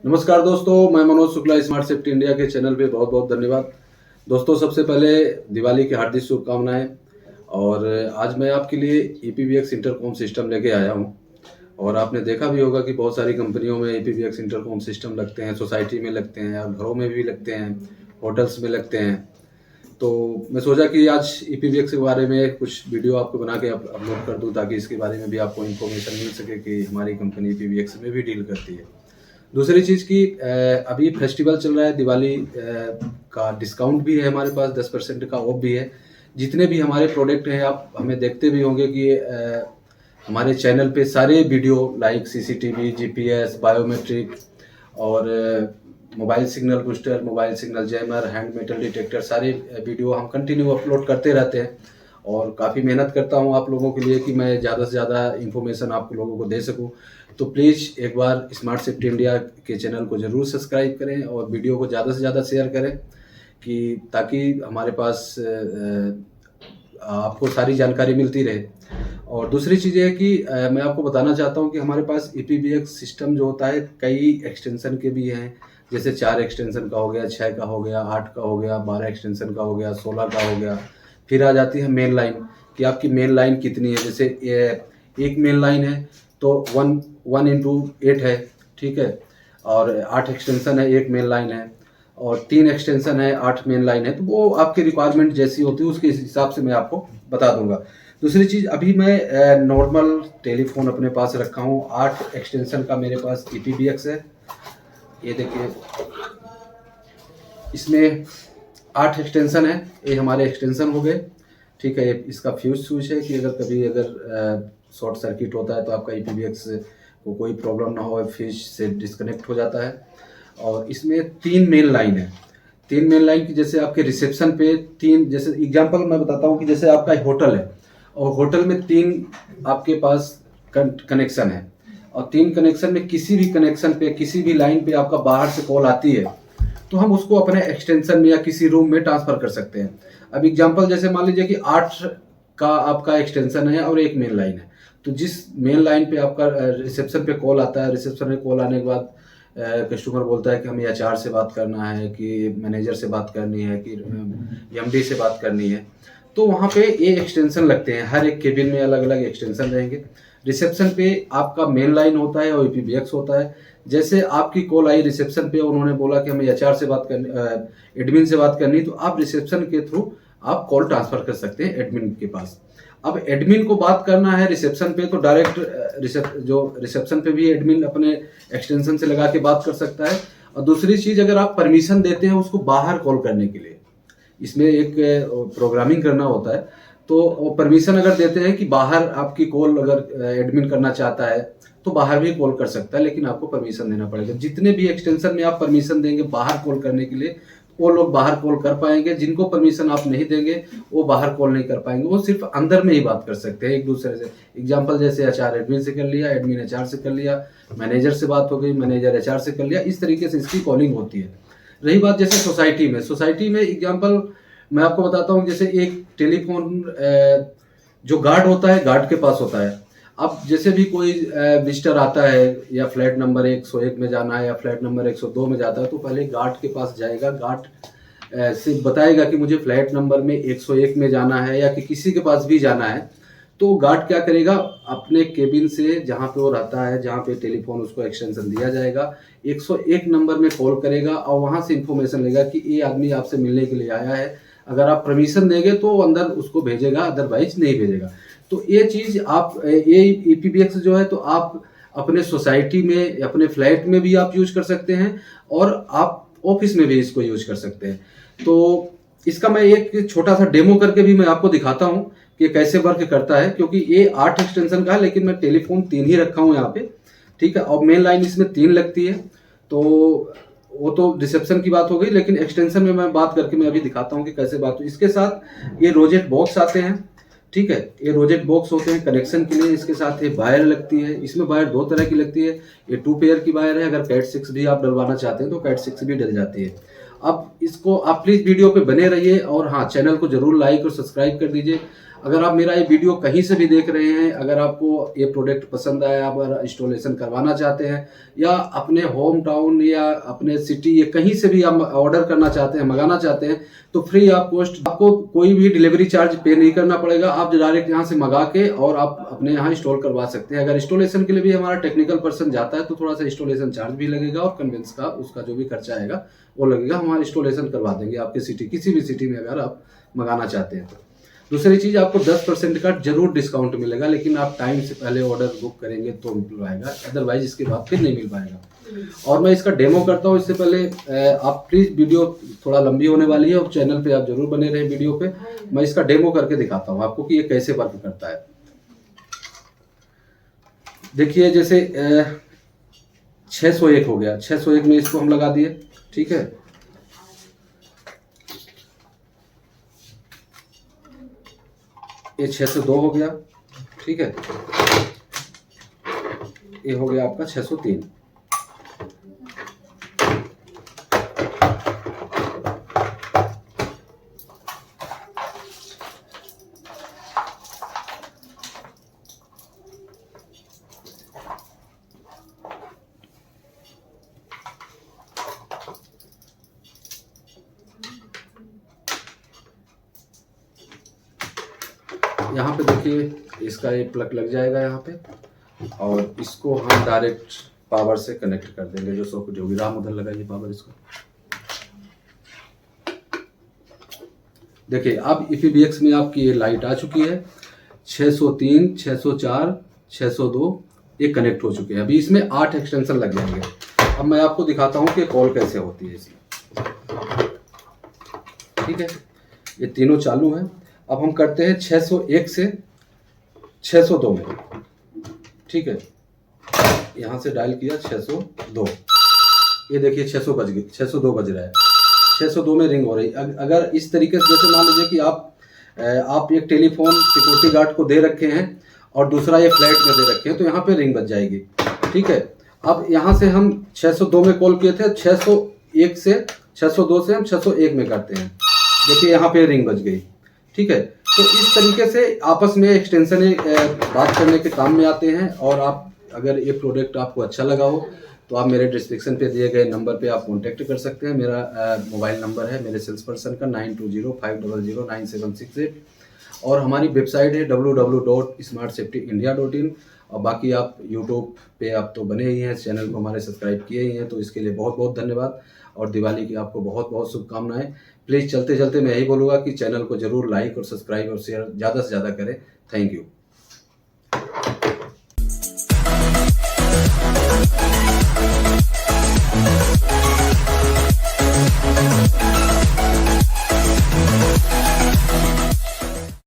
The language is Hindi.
नमस्कार दोस्तों, मैं Manoj Shukla smart safety India के चैनल पे बहुत बहुत धन्यवाद। दोस्तों, सबसे पहले दिवाली की हार्दिक शुभकामनाएं। और आज मैं आपके लिए ईपीवीएक्स इंटरकॉम सिस्टम लेके आया हूं। और आपने देखा भी होगा कि बहुत सारी कंपनियों में ईपीवीएक्स इंटरकॉम सिस्टम लगते हैं, सोसाइटी में लगते हैं और घरों में भी लगते हैं, होटल्स में लगते हैं। तो मैं सोचा कि आज ईपीवीएक्स के बारे में कुछ वीडियो आपको बना के अपलोड कर दूं, ताकि इसके बारे में भी आपको इन्फॉर्मेशन मिल सके कि हमारी कंपनी ईपीवीएक्स में भी डील करती है। दूसरी चीज़ कि अभी फेस्टिवल चल रहा है, दिवाली का डिस्काउंट भी है हमारे पास, 10% का ऑफ भी है। जितने भी हमारे प्रोडक्ट हैं, आप हमें देखते भी होंगे कि हमारे चैनल पे सारे video like CCTV, GPS, biometric और mobile signal booster, mobile signal jammer, hand metal detector, सारे वीडियो हम कंटिन्यू अपलोड करते रहते हैं। और काफ़ी मेहनत करता हूँ आप लोगों के लिए कि मैं ज़्यादा से ज़्यादा इन्फॉर्मेशन आप लोगों को दे सकूँ। तो प्लीज़ एक बार स्मार्ट सेफ्टी इंडिया के चैनल को ज़रूर सब्सक्राइब करें और वीडियो को ज़्यादा से ज़्यादा शेयर करें, कि ताकि हमारे पास आपको सारी जानकारी मिलती रहे। और दूसरी चीज़ ये है कि मैं आपको बताना चाहता हूँ कि हमारे पास ईपीवीएक्स सिस्टम जो होता है, कई एक्सटेंशन के भी हैं। जैसे 4 एक्सटेंशन का हो गया, 6 का हो गया, 8 का हो गया, 12 एक्सटेंशन का हो गया, 16 का हो गया। फिर आ जाती है मेन लाइन, कि आपकी मेन लाइन कितनी है। जैसे एक मेन लाइन है तो 1 × 8 है, ठीक है। और 8 एक्सटेंशन है, एक मेन लाइन है। और 3 एक्सटेंशन है, 8 मेन लाइन है। तो वो आपकी रिक्वायरमेंट जैसी होती है उसके हिसाब से मैं आपको बता दूंगा। दूसरी चीज़, अभी मैं नॉर्मल टेलीफोन अपने पास रखा हूँ। 8 एक्सटेंशन का मेरे पास ईपीवीएक्स है। ये देखिए, इसमें 8 एक्सटेंशन है। ये हमारे एक्सटेंशन हो गए, ठीक है। इसका फ्यूज स्विच है कि अगर शॉर्ट सर्किट होता है तो आपका ईपीवीएक्स को कोई प्रॉब्लम ना हो, फ्यूज से डिस्कनेक्ट हो जाता है। और इसमें 3 मेन लाइन है। 3 मेन लाइन की, जैसे आपके रिसेप्शन पे 3, जैसे एग्जांपल मैं बताता हूँ कि जैसे आपका होटल है और होटल में 3 आपके पास कनेक्शन है। और 3 कनेक्शन में किसी भी कनेक्शन पे, किसी भी लाइन पे आपका बाहर से कॉल आती है, तो हम उसको अपने एक्सटेंशन में या किसी रूम में ट्रांसफर कर सकते हैं। अब एग्जांपल जैसे मान लीजिए कि 8 का आपका एक्सटेंशन है और एक मेन लाइन है। तो जिस मेन लाइन पे आपका रिसेप्शन पे कॉल आता है, रिसेप्शन में कॉल आने के बाद कस्टमर बोलता है कि हमें एचआर से बात करना है, कि मैनेजर से बात करनी है, कि एमडी से बात करनी है, तो वहाँ पे ये एक्सटेंशन लगते हैं। हर एक केबिन में अलग अलग एक्सटेंशन रहेंगे। रिसेप्शन पे आपका मेन लाइन होता है और ईपीवीएक्स होता है। जैसे आपकी कॉल आई रिसेप्शन पे, उन्होंने बोला कि हमें एचआर से बात करनी, एडमिन से बात करनी, तो आप रिसेप्शन के थ्रू आप कॉल ट्रांसफर कर सकते हैं एडमिन के पास। अब एडमिन को बात करना है रिसेप्शन पे, तो डायरेक्ट रिसेप्शन पे भी एडमिन अपने एक्सटेंशन से लगा के बात कर सकता है। और दूसरी चीज, अगर आप परमिशन देते हैं उसको बाहर कॉल करने के लिए, इसमें एक प्रोग्रामिंग करना होता है। तो परमिशन अगर देते हैं कि बाहर आपकी कॉल अगर एडमिन करना चाहता है तो बाहर भी कॉल कर सकता है, लेकिन आपको परमिशन देना पड़ेगा। जितने भी एक्सटेंशन में आप परमिशन देंगे बाहर कॉल करने के लिए, वो लोग बाहर कॉल कर पाएंगे। जिनको परमिशन आप नहीं देंगे वो बाहर कॉल नहीं कर पाएंगे, वो सिर्फ अंदर में ही बात कर सकते हैं एक दूसरे से। एग्जाम्पल जैसे एचआर एडमिन से कर लिया, एडमिन एचआर से कर लिया, मैनेजर से बात हो गई, मैनेजर एचआर से कर लिया। इस तरीके से इसकी कॉलिंग होती है। रही बात जैसे सोसाइटी में एग्जाम्पल मैं आपको बताता हूँ। जैसे एक टेलीफोन जो गार्ड होता है, गार्ड के पास होता है। अब जैसे भी कोई विजिटर आता है, या फ्लैट नंबर 101 में जाना है या फ्लैट नंबर 102 में जाता है, तो पहले गार्ड के पास जाएगा। गार्ड से बताएगा कि मुझे फ्लैट नंबर में 101 में जाना है, या कि किसी के पास भी जाना है। तो गार्ड क्या करेगा, अपने केबिन से जहाँ पे वो रहता है, जहाँ पे टेलीफोन उसको एक्सटेंशन दिया जाएगा, 101 नंबर में कॉल करेगा और वहाँ से इंफॉर्मेशन लेगा कि ये आदमी आपसे मिलने के लिए आया है। अगर आप परमिशन देंगे तो अंदर उसको भेजेगा, अदरवाइज नहीं भेजेगा। तो ये चीज़ आप, ये ईपीवीएक्स जो है, तो आप अपने सोसाइटी में, अपने फ्लैट में भी आप यूज कर सकते हैं, और आप ऑफिस में भी इसको यूज कर सकते हैं। तो इसका मैं एक छोटा सा डेमो करके भी मैं आपको दिखाता हूँ कि कैसे वर्क करता है। क्योंकि ये 8 एक्सटेंशन का है, लेकिन मैं टेलीफोन 3 ही रखा हूँ यहाँ पे, ठीक है। और मेन लाइन इसमें 3 लगती है। तो वो तो रिसेप्शन की बात हो गई, लेकिन एक्सटेंशन में मैं बात करके मैं अभी दिखाता हूँ कि कैसे बात हो। इसके साथ ये रोजेट बॉक्स आते हैं, ठीक है। ये रोजेट बॉक्स होते हैं कनेक्शन के लिए। इसके साथ ये वायर लगती है। इसमें वायर 2 तरह की लगती है। ये 2 पेयर की वायर है। अगर कैट 6 भी आप डलवाना चाहते हैं तो कैट 6 भी डल जाती है। अब इसको आप प्लीज़ वीडियो पे बने रहिए और हाँ, चैनल को जरूर लाइक और सब्सक्राइब कर दीजिए। अगर आप मेरा ये वीडियो कहीं से भी देख रहे हैं, अगर आपको ये प्रोडक्ट पसंद आया, आप अगर इंस्टॉलेशन करवाना चाहते हैं या अपने होम टाउन या अपने सिटी या कहीं से भी आप ऑर्डर करना चाहते हैं, मंगाना चाहते हैं, तो फ्री ऑफ कॉस्ट, आपको कोई भी डिलीवरी चार्ज पे नहीं करना पड़ेगा। आप डायरेक्ट यहाँ से मंगा के और आप अपने यहाँ इंस्टॉल करवा सकते हैं। अगर इंस्टॉलेशन के लिए भी हमारा टेक्निकल पर्सन जाता है तो थोड़ा सा इंस्टॉलेशन चार्ज भी लगेगा और कन्वेंस का उसका जो भी खर्चा आएगा वो लगेगा। हमारा इंस्टॉलेशन करवा देंगे आपके सिटी, किसी भी सिटी में अगर आप मंगाना चाहते हैं तो। दूसरी चीज़, आपको 10% का जरूर डिस्काउंट मिलेगा, लेकिन आप टाइम से पहले ऑर्डर बुक करेंगे तो मिल पाएगा, अदरवाइज इसके बाद फिर नहीं मिल पाएगा। और मैं इसका डेमो करता हूँ, इससे पहले आप प्लीज़, वीडियो थोड़ा लंबी होने वाली है और चैनल पे आप जरूर बने रहें वीडियो पे। मैं इसका डेमो करके दिखाता हूँ आपको कि ये कैसे वर्क करता है। देखिए, जैसे 601 हो गया, 601 में इसको हम लगा दिए, ठीक है। ये 602 हो गया, ठीक है। ये हो गया आपका 603। यहाँ पे देखिए, इसका एक प्लग लग जाएगा यहाँ पे और इसको हम डायरेक्ट पावर से कनेक्ट कर देंगे। जो सॉकेट होगी, राम उधर लगाइए पावर इसको। देखिए, अब IPVX में आपकी ये लाइट आ चुकी है। 603, 604, 602 ये कनेक्ट हो चुके हैं। अभी इसमें 8 एक्सटेंशन लग जाएंगे। अब मैं आपको दिखाता हूँ कि कॉल कैसे होती है इसमें, ठीक है। ये तीनों चालू हैं। अब हम करते हैं 601 से 602 में, ठीक है। यहाँ से डायल किया 602, ये देखिए 600 बज गए, 602 बज रहा है, 602 में रिंग हो रही। अगर इस तरीके से, जैसे मान लीजिए कि आप एक टेलीफोन सिक्योरिटी गार्ड को दे रखे हैं और दूसरा ये फ्लैट में दे रखे हैं, तो यहाँ पे रिंग बज जाएगी, ठीक है। अब यहाँ से हम 602 में कॉल किए थे, 601 से 602 से हम 601 में करते हैं। देखिए, यहाँ पे रिंग बज गई, ठीक है। तो इस तरीके से आपस में एक्सटेंशन बात करने के काम में आते हैं। और आप, अगर ये प्रोडक्ट आपको अच्छा लगा हो तो आप मेरे डिस्क्रिप्शन पे दिए गए नंबर पे आप कांटेक्ट कर सकते हैं। मेरा मोबाइल नंबर है मेरे सेल्स पर्सन का 9205009768 और हमारी वेबसाइट है www.smartsafetyindia.in। और बाकी आप यूट्यूब पे आप तो बने ही हैं, चैनल को हमारे सब्सक्राइब किए ही हैं, तो इसके लिए बहुत बहुत धन्यवाद। और दिवाली की आपको बहुत बहुत शुभकामनाएं। प्लीज़ चलते चलते मैं यही बोलूँगा कि चैनल को जरूर लाइक और सब्सक्राइब और शेयर ज़्यादा से ज़्यादा करें। Thank you.